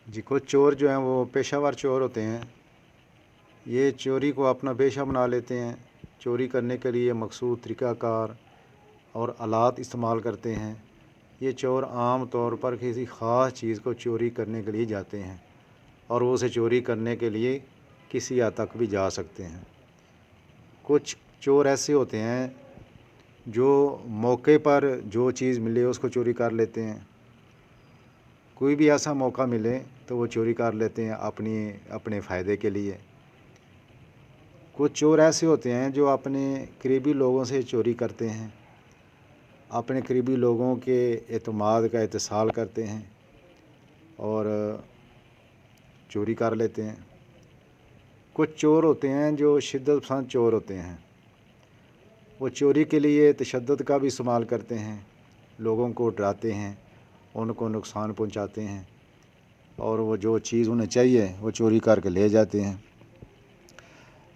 جی کچھ چور جو ہیں وہ پیشہ ور چور ہوتے ہیں، یہ چوری کو اپنا پیشہ بنا لیتے ہیں، چوری کرنے کے لیے مخصوص طریقہ کار اور آلات استعمال کرتے ہیں۔ یہ چور عام طور پر کسی خاص چیز کو چوری کرنے کے لیے جاتے ہیں اور وہ اسے چوری کرنے کے لیے کسی حد تک بھی جا سکتے ہیں۔ کچھ چور ایسے ہوتے ہیں جو موقع پر جو چیز ملے اس کو چوری کر لیتے ہیں، کوئی بھی ایسا موقع ملے تو وہ چوری کر لیتے ہیں اپنے فائدے کے لیے۔ کچھ چور ایسے ہوتے ہیں جو اپنے قریبی لوگوں سے چوری کرتے ہیں، اپنے قریبی لوگوں کے اعتماد کا اتصال کرتے ہیں اور چوری کر لیتے ہیں۔ کچھ چور ہوتے ہیں جو شدت پسند چور ہوتے ہیں، وہ چوری کے لیے تشدد کا بھی استعمال کرتے ہیں، لوگوں کو ڈراتے ہیں، ان کو نقصان پہنچاتے ہیں اور وہ جو چیز انہیں چاہیے وہ چوری کر کے لے جاتے ہیں۔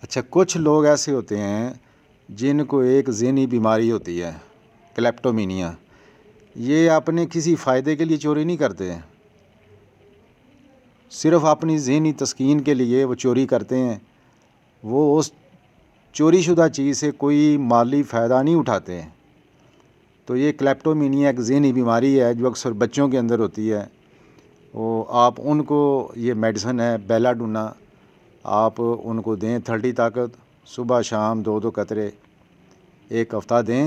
اچھا، کچھ لوگ ایسے ہوتے ہیں جن کو ایک ذہنی بیماری ہوتی ہے، کلیپٹومینیا۔ یہ اپنے کسی فائدے کے لیے چوری نہیں کرتے، صرف اپنی ذہنی تسکین کے لیے وہ چوری کرتے ہیں۔ وہ اس چوری شدہ چیز سے کوئی مالی فائدہ نہیں اٹھاتے ہیں۔ تو یہ کلیپٹومینیا ایک ذہنی بیماری ہے جو اکثر بچوں کے اندر ہوتی ہے۔ وہ آپ ان کو یہ میڈیسن ہے بیلا ڈونا، آپ ان کو دیں 30 طاقت، صبح شام 2 قطرے ایک ہفتہ دیں